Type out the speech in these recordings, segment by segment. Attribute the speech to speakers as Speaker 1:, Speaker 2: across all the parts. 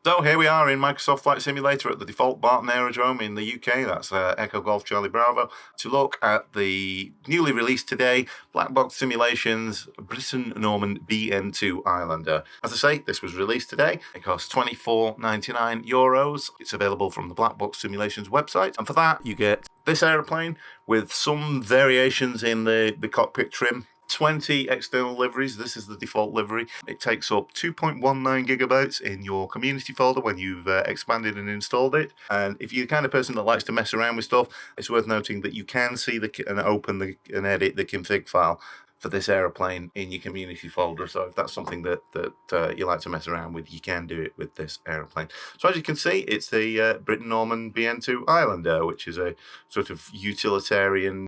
Speaker 1: So here we are in Microsoft Flight Simulator at the default Barton Aerodrome in the UK. That's Echo Golf Charlie Bravo. To look at the newly released today Black Box Simulations Britten Norman BN2 Islander. As I say, this was released today. It costs €24.99. It's available from the Black Box Simulations website. And for that, you get this aeroplane with some variations in the cockpit trim. 20 external liveries. This is the default livery. It takes up 2.19 gigabytes in your community folder when you've expanded and installed it. And if you're the kind of person that likes to mess around with stuff, it's worth noting that you can see and open and edit the config file for this aeroplane in your community folder. So if that's something that you like to mess around with, you can do it with this aeroplane. So as you can see, it's the Britten Norman BN2 Islander, which is a sort of utilitarian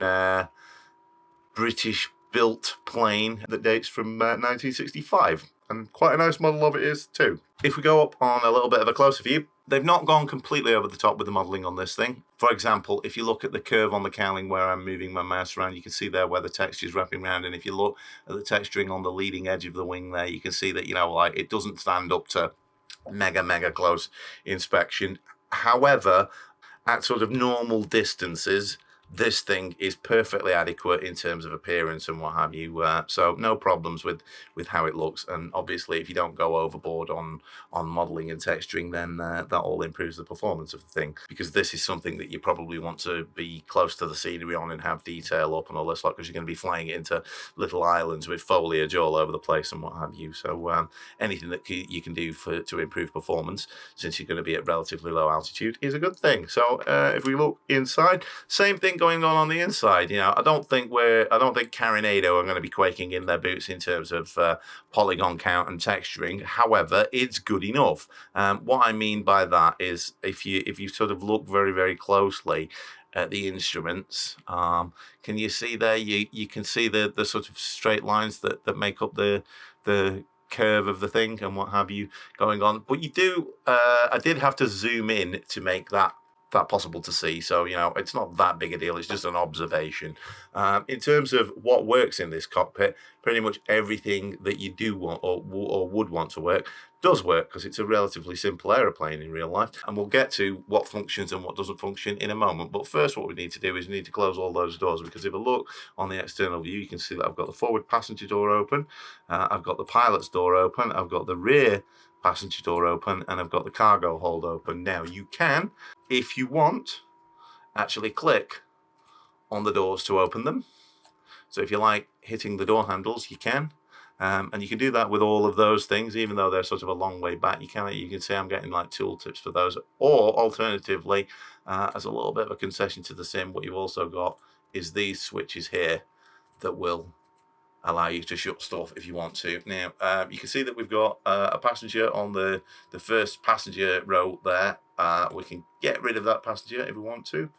Speaker 1: British built plane that dates from 1965, and quite a nice model of it is too. If we go up on a little bit of a closer view, they've not gone completely over the top with the modelling on this thing. For example, if you look at the curve on the cowling where I'm moving my mouse around, you can see there where the texture is wrapping around, and if you look at the texturing on the leading edge of the wing there, you can see that, you know, like, it doesn't stand up to mega close inspection. However, at sort of normal distances, this thing is perfectly adequate in terms of appearance and what have you. So no problems with how it looks. And obviously, if you don't go overboard on modelling and texturing, then that all improves the performance of the thing. Because this is something that you probably want to be close to the scenery on and have detail up and all this lot, because you're going to be flying it into little islands with foliage all over the place and what have you. So anything that you can do to improve performance, since you're going to be at relatively low altitude, is a good thing. So if we look inside, same thing going on the inside. You know, I don't think Carinado are going to be quaking in their boots in terms of polygon count and texturing. However, it's good enough. What I mean by that is, if you sort of look very closely at the instruments, can you see there? You can see the sort of straight lines that make up the curve of the thing and what have you going on. But you do, I did have to zoom in to make that possible to see, so you know, it's not that big a deal. It's just an observation. In terms of what works in this cockpit, pretty much everything that you do want or would want to work does work, because it's a relatively simple aeroplane in real life. And we'll get to what functions and what doesn't function in a moment. But first, what we need to do is we need to close all those doors, because if I look on the external view, you can see that I've got the forward passenger door open, I've got the pilot's door open, I've got the rear passenger door open, and I've got the cargo hold open. Now you can, if you want, actually click on the doors to open them. So if you like hitting the door handles, you can. And you can do that with all of those things, even though they're sort of a long way back. You can see I'm getting like tooltips for those. Or alternatively, as a little bit of a concession to the sim, what you've also got is these switches here that will allow you to shut stuff if you want to. Now, you can see that we've got a passenger on the first passenger row there. We can get rid of that passenger if we want to.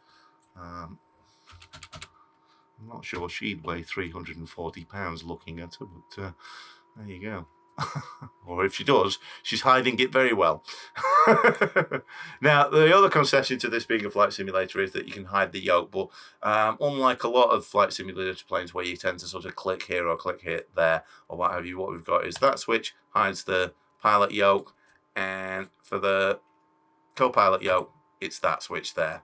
Speaker 1: I'm not sure she'd weigh 340 pounds looking at her, but there you go. Or if she does, she's hiding it very well. Now, the other concession to this being a flight simulator is that you can hide the yoke, but unlike a lot of flight simulator planes where you tend to sort of click here or click here, there, or what have you, what we've got is that switch hides the pilot yoke, and for the co-pilot yoke, it's that switch there.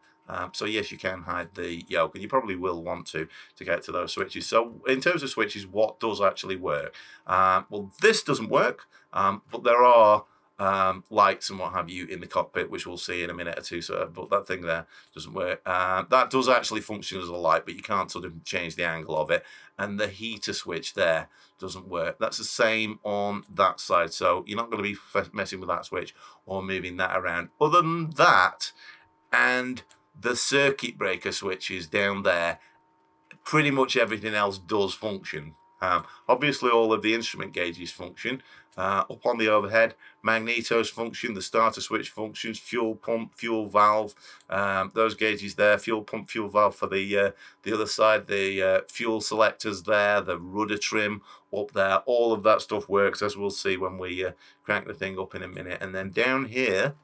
Speaker 1: So yes, you can hide the yoke, and you probably will want to get to those switches. So in terms of switches, what does actually work? Well, this doesn't work, but there are lights and what have you in the cockpit, which we'll see in a minute or two. So, but that thing there doesn't work. That does actually function as a light, but you can't sort of change the angle of it. And the heater switch there doesn't work. That's the same on that side. So you're not going to be messing with that switch or moving that around. Other than that, and the circuit breaker switch is down there, pretty much everything else does function. Obviously, all of the instrument gauges function. Up on the overhead, magnetos function, the starter switch functions, fuel pump, fuel valve, those gauges there, fuel pump, fuel valve for the other side, the fuel selectors there, the rudder trim up there, all of that stuff works, as we'll see when we crank the thing up in a minute. And then down here,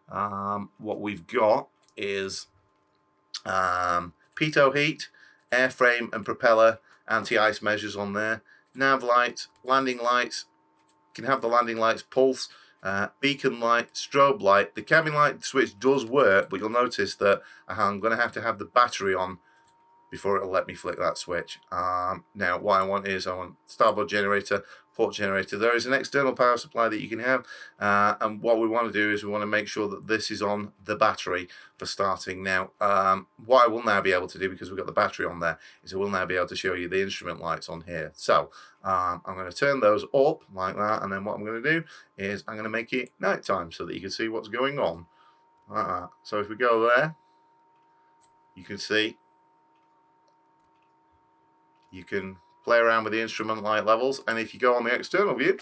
Speaker 1: what we've got is pitot heat, airframe and propeller anti-ice measures on there, nav lights, landing lights. You can have the landing lights pulse beacon light, strobe light. The cabin light switch does work, but you'll notice that I'm going to have the battery on before it'll let me flick that switch. Now what I want starboard generator, port generator. There is an external power supply that you can have, and what we want to do is we want to make sure that this is on the battery for starting. Now what I will now be able to do, because we've got the battery on there, is I will now be able to show you the instrument lights on here. So I'm going to turn those up like that, and then what I'm going to do is I'm going to make it nighttime so that you can see what's going on like that. So if we go there, you can see you can play around with the instrument light levels, and if you go on the external view,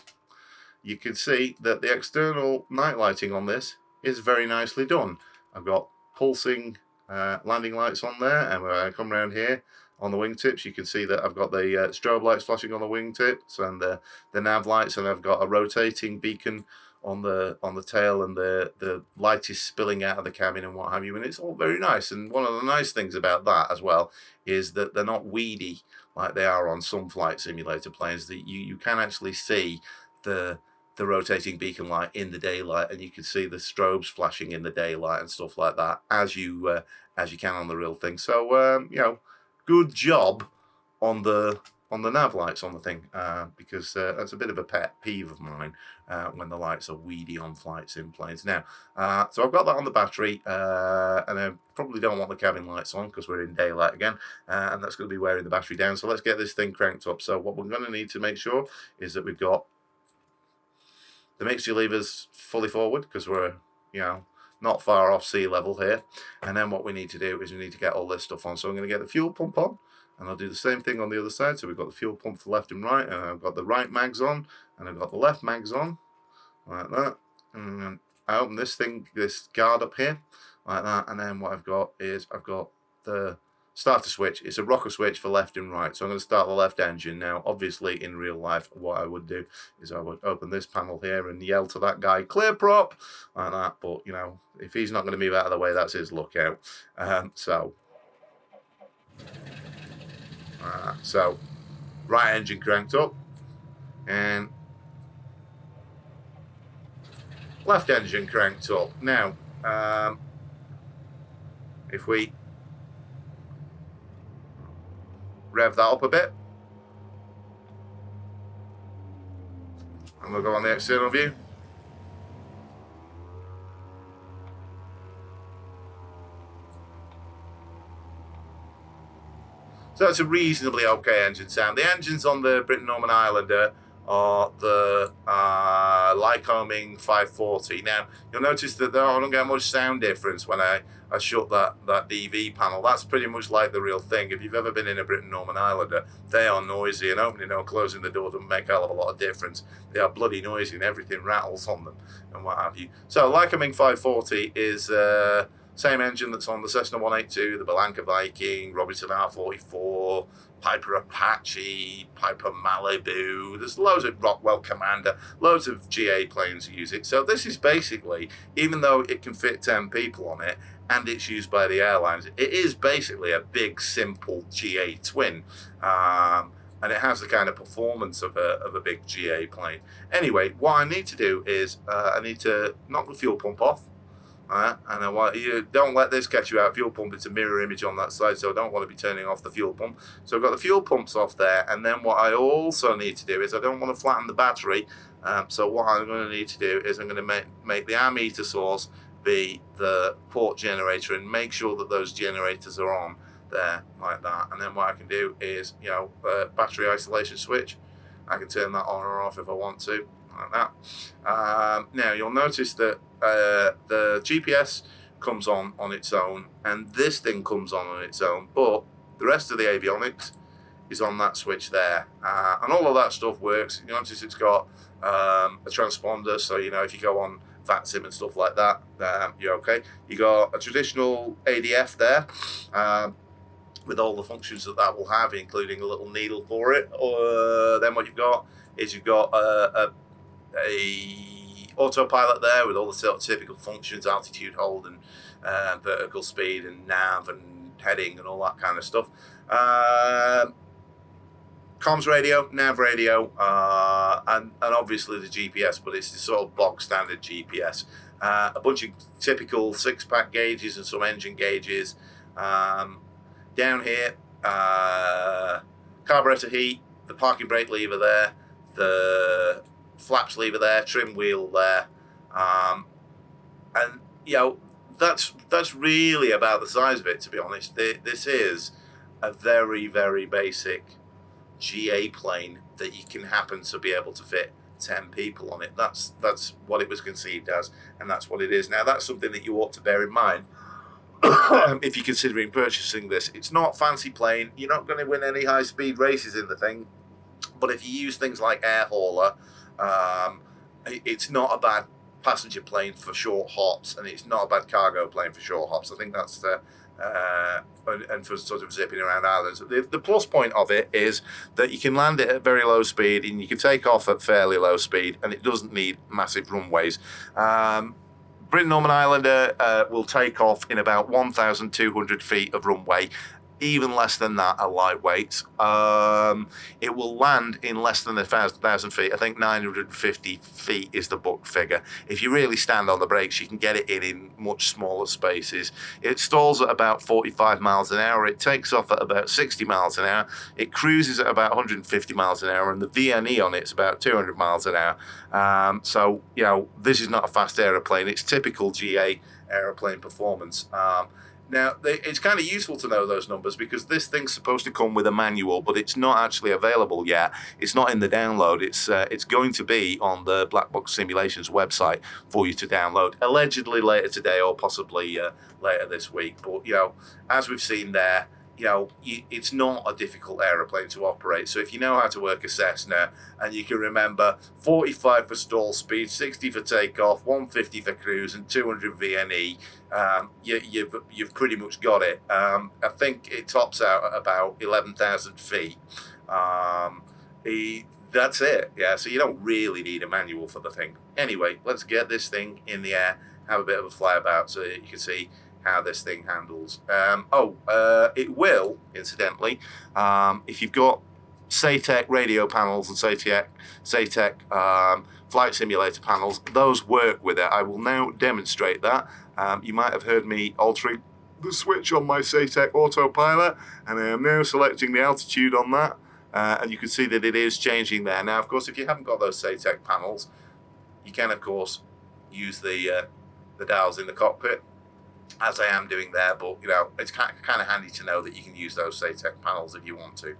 Speaker 1: you can see that the external night lighting on this is very nicely done. I've got pulsing landing lights on there, and when I come around here on the wingtips, you can see that I've got the strobe lights flashing on the wingtips and the nav lights, and I've got a rotating beacon on the tail, and the light is spilling out of the cabin and what have you, and it's all very nice. And one of the nice things about that as well is that they're not weedy like they are on some flight simulator planes. That you can actually see the rotating beacon light in the daylight, and you can see the strobes flashing in the daylight and stuff like that as you can on the real thing. So you know, good job on the nav lights on the thing, because that's a bit of a pet peeve of mine when the lights are weedy on flight sim planes. Now, so I've got that on the battery, and I probably don't want the cabin lights on because we're in daylight again, and that's going to be wearing the battery down. So let's get this thing cranked up. So what we're going to need to make sure is that we've got the mixture levers fully forward, because we're, you know, not far off sea level here. And then what we need to do is we need to get all this stuff on. So I'm going to get the fuel pump on, and I'll do the same thing on the other side. So we've got the fuel pump for left and right, and I've got the right mags on, and I've got the left mags on, like that. And then I open this guard up here, like that. And then what I've got is I've got the starter switch. It's a rocker switch for left and right. So I'm going to start the left engine. Now, obviously, in real life, what I would do is I would open this panel here and yell to that guy, "Clear prop," like that. But, you know, if he's not going to move out of the way, that's his lookout. So right engine cranked up, and left engine cranked up. Now, if we rev that up a bit, and we'll go on the external view. So that's a reasonably okay engine sound. The engines on the Britten Islander are the Lycoming 540. Now, you'll notice that I don't get much sound difference when I shut that DV panel. That's pretty much like the real thing. If you've ever been in a Britten Islander, they are noisy, and opening or closing the door doesn't make a hell of a lot of difference. They are bloody noisy, and everything rattles on them and what have you. So Lycoming 540 is same engine that's on the Cessna 182, the Bellanca Viking, Robinson R44, Piper Apache, Piper Malibu. There's loads of Rockwell Commander, loads of GA planes use it. So this is basically, even though it can fit 10 people on it and it's used by the airlines, it is basically a big, simple GA twin. And it has the kind of performance of a big GA plane. Anyway, what I need to do is I need to knock the fuel pump off. And I want you, don't let this catch you out. Fuel pump, it's a mirror image on that side, so I don't want to be turning off the fuel pump. So I've got the fuel pumps off there, and then what I also need to do is I don't want to flatten the battery. So what I'm going to need to do is I'm going to make the ammeter source be the port generator, and make sure that those generators are on there like that. And then what I can do is, you know, battery isolation switch. I can turn that on or off if I want to, like that. Now you'll notice that the GPS comes on its own, and this thing comes on its own, but the rest of the avionics is on that switch there, and all of that stuff works. You notice it's got a transponder, so you know if you go on VATSIM and stuff like that, you're okay. You got a traditional ADF there, with all the functions that will have, including a little needle for it. Then what you've got is you've got a autopilot there with all the sort of typical functions, altitude hold and vertical speed and nav and heading and all that kind of stuff. Comms radio, nav radio, and obviously the GPS, but it's the sort of bog standard GPS. A bunch of typical 6-pack gauges and some engine gauges. Down here, carburetor heat, the parking brake lever there, the flaps lever there, trim wheel there, and that's really about the size of it, to be honest. This is a very, very basic GA plane that you can happen to be able to fit 10 people on it. That's what it was conceived as, and that's what it is. Now, that's something that you ought to bear in mind if you're considering purchasing this. It's not a fancy plane. You're not going to win any high-speed races in the thing, but if you use things like air hauler, it's not a bad passenger plane for short hops, and it's not a bad cargo plane for short hops. I think that's and for sort of zipping around islands. The plus point of it is that you can land it at very low speed and you can take off at fairly low speed, and it doesn't need massive runways. Britten Islander will take off in about 1,200 feet of runway. Even less than that are lightweight. It will land in less than 1,000 feet. I think 950 feet is the book figure. If you really stand on the brakes, you can get it in much smaller spaces. It stalls at about 45 miles an hour. It takes off at about 60 miles an hour. It cruises at about 150 miles an hour, and the VNE on it's about 200 miles an hour. So, this is not a fast aeroplane. It's typical GA aeroplane performance. Now, it's kind of useful to know those numbers because this thing's supposed to come with a manual, but it's not actually available yet. It's not in the download. It's going to be on the Black Box Simulations website for you to download, allegedly later today or possibly later this week. But, as we've seen there, it's not a difficult aeroplane to operate. So if you know how to work a Cessna and you can remember 45 for stall speed, 60 for takeoff, 150 for cruise, and 200 VNE, you've pretty much got it. I think it tops out at about 11,000 feet. That's it. Yeah, so you don't really need a manual for the thing. Anyway, let's get this thing in the air, have a bit of a flyabout so you can see how this thing handles. It will, incidentally, if you've got SATEC radio panels and SATEC flight simulator panels, those work with it. I will now demonstrate that. You might have heard me altering the switch on my SATEC autopilot, and I am now selecting the altitude on that, and you can see that it is changing there. Now, of course, if you haven't got those SATEC panels, you can, of course, use the dials in the cockpit, as I am doing there, but it's kind of handy to know that you can use those SATEC panels if you want to.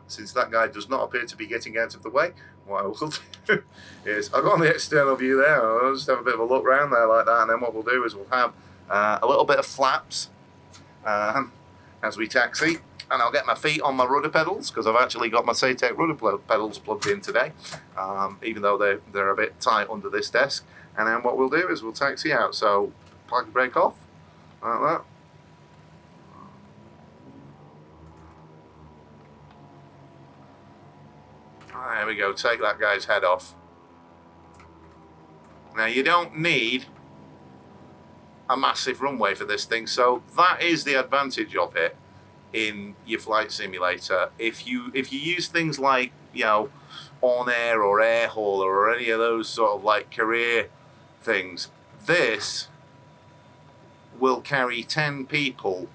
Speaker 1: Since that guy does not appear to be getting out of the way, what I will do is I've got on the external view there. I'll just have a bit of a look around there like that, and then what we'll do is we'll have a little bit of flaps as we taxi, and I'll get my feet on my rudder pedals because I've actually got my SATEC rudder pedals plugged in today, even though they're a bit tight under this desk. And then what we'll do is we'll taxi out. So parking brake off, like that. There we go, take that guy's head off. Now you don't need a massive runway for this thing, so that is the advantage of it in your flight simulator. If you use things like, On Air or Air Hauler or any of those sort of like career things, this will carry 10 people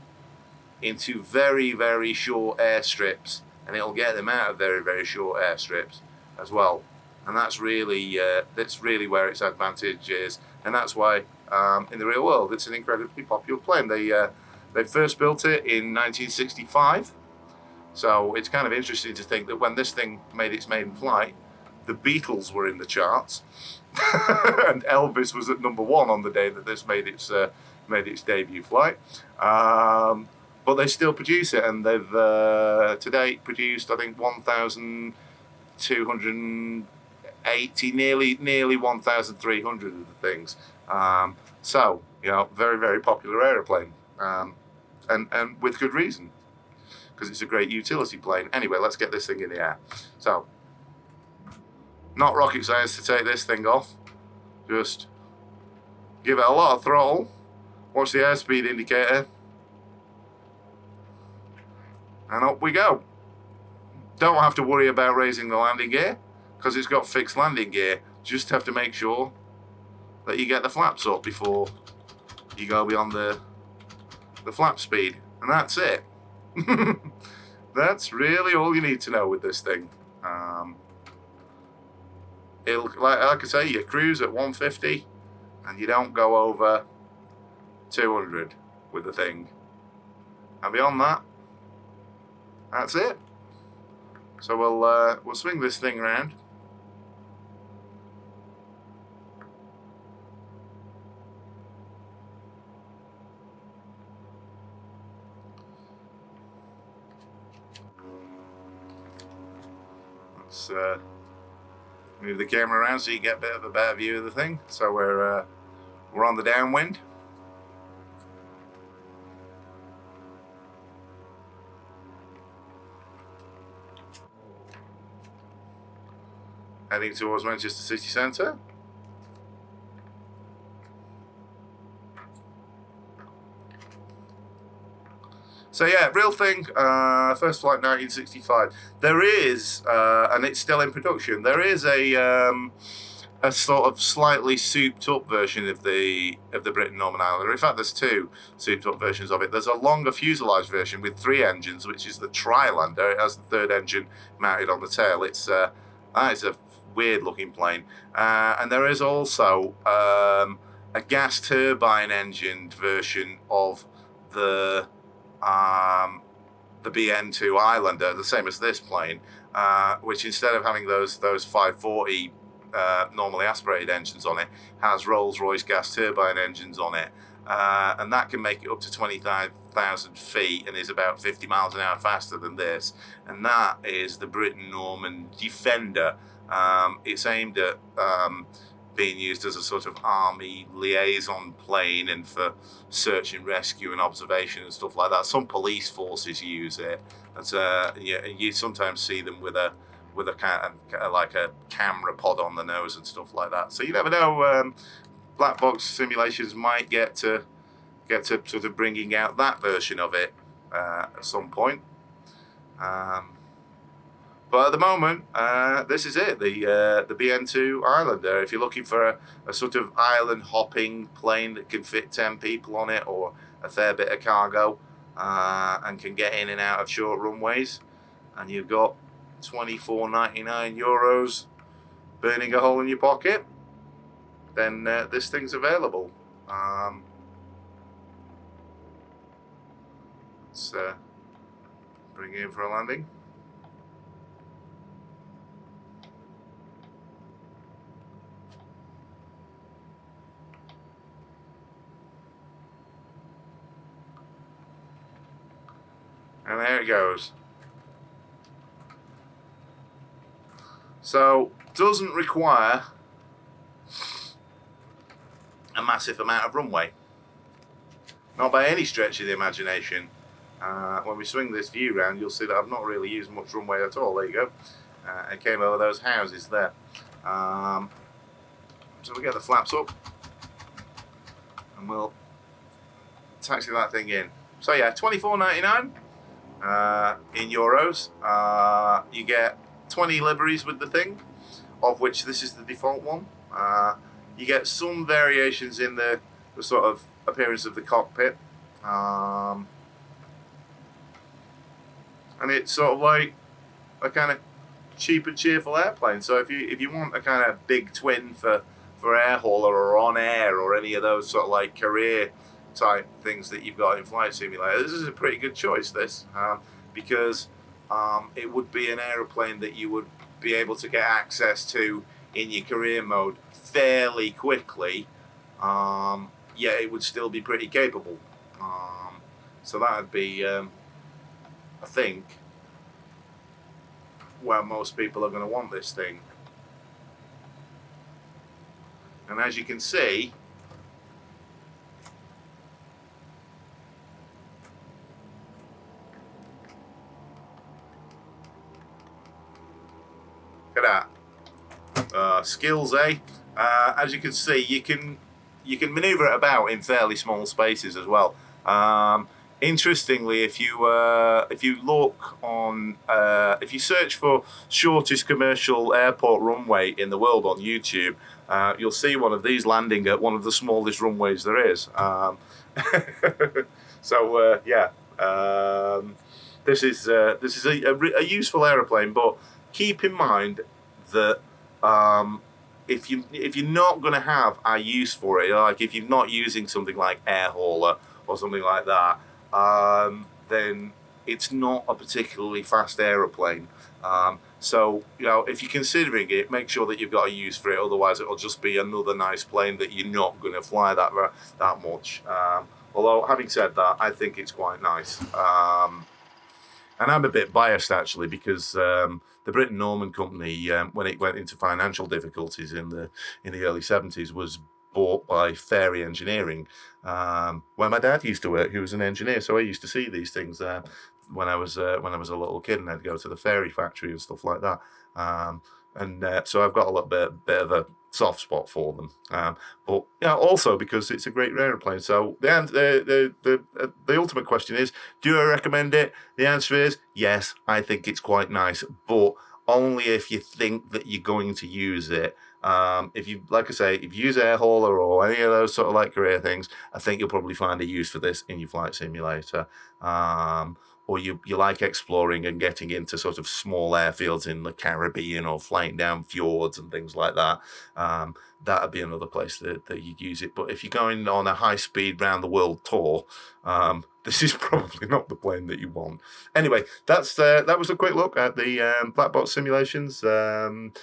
Speaker 1: into very, very short airstrips, and it'll get them out of very, very short airstrips as well. And that's really where its advantage is, and that's why in the real world it's an incredibly popular plane. They first built it in 1965, so it's kind of interesting to think that when this thing made its maiden flight, the Beatles were in the charts, and Elvis was at #1 on the day that this made its debut flight. But they still produce it, and they've to date produced, I think, 1,280, nearly 1,300 of the things. So very, very popular aeroplane, and with good reason, because it's a great utility plane. Anyway, let's get this thing in the air. So, not rocket science to take this thing off. Just give it a lot of throttle. Watch the airspeed indicator. And up we go. Don't have to worry about raising the landing gear because it's got fixed landing gear. Just have to make sure that you get the flaps up before you go beyond the flap speed. And that's it. That's really all you need to know with this thing. It'll, like I say, you cruise at 150 and you don't go over 200 with the thing. And beyond that, that's it. So we'll swing this thing around. Let's move the camera around so you get a bit of a better view of the thing. So we're on the downwind. Heading towards Manchester city centre. So yeah, real thing, first flight 1965. There is, and it's still in production, there is a sort of slightly souped up version of the Britten Norman Islander. In fact, there's two souped up versions of it. There's a longer fuselage version with 3 engines, which is the Trilander. It has the 3rd engine mounted on the tail. It's a weird looking plane. And there is also a gas turbine engined version of the BN2 Islander, the same as this plane, which instead of having those 540 normally aspirated engines on it, has Rolls-Royce gas turbine engines on it, and that can make it up to 25,000 feet and is about 50 miles an hour faster than this. And that is the Britten Norman Defender. It's aimed at being used as a sort of army liaison plane and for search and rescue and observation and stuff like that. Some police forces use it. You sometimes see them with a kind of like a camera pod on the nose and stuff like that. So you never know. Black box simulations might get to sort of bringing out that version of it at some point. But at the moment, this is it, the BN2 Islander. If you're looking for a sort of island hopping plane that can fit 10 people on it or a fair bit of cargo and can get in and out of short runways, and you've got €24.99 burning a hole in your pocket, then this thing's available. Let's bring it in for a landing. And there it goes. So, doesn't require a massive amount of runway. Not by any stretch of the imagination. When we swing this view round, you'll see that I've not really used much runway at all. There you go. It came over those houses there. So we get the flaps up and we'll taxi that thing in. So yeah, £24.99 in euros. You get 20 liveries with the thing, of which this is the default one. You get some variations in the sort of appearance of the cockpit. And it's sort of like a kind of cheap and cheerful airplane. So if you want a kind of big twin for air hauler or on air or any of those sort of like career type things that you've got in Flight Simulator, this is a pretty good choice, this, because it would be an aeroplane that you would be able to get access to in your career mode fairly quickly, yet it would still be pretty capable. So that would be, I think, where most people are going to want this thing. And as you can see, look at that. Skills, eh? As you can see, you can maneuver it about in fairly small spaces as well. Interestingly, if you look on, if you search for shortest commercial airport runway in the world on YouTube, you'll see one of these landing at one of the smallest runways there is. So yeah, this is a useful aeroplane, but keep in mind that if you're not going to have a use for it, like if you're not using something like air hauler or something like that, then it's not a particularly fast aeroplane. So, if you're considering it, make sure that you've got a use for it. Otherwise, it'll just be another nice plane that you're not going to fly that much. Although, having said that, I think it's quite nice. And I'm a bit biased, actually, because the Britten Norman company, when it went into financial difficulties in the early 70s, was bought by Fairy Engineering, where my dad used to work. He was an engineer, so I used to see these things when I was a little kid, and I'd go to the Fairy factory and stuff like that. So I've got a little bit of a soft spot for them, but also because it's a great aeroplane. So the ultimate question is, do I recommend it? The answer is yes. I think it's quite nice, but only if you think that you're going to use it. If you, like I say, if you use air hauler or any of those sort of like career things, I think you'll probably find a use for this in your flight simulator. Or you like exploring and getting into sort of small airfields in the Caribbean or flying down fjords and things like that. That'd be another place that you'd use it. But if you're going on a high-speed round-the-world tour, this is probably not the plane that you want. Anyway, that was a quick look at the black box simulations. Britten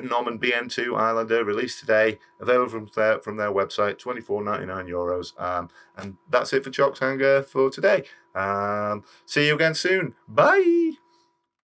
Speaker 1: Norman BN2 Islander, released today, available from their website, €24.99. And that's it for Chalk's Hangar for today. See you again soon. Bye.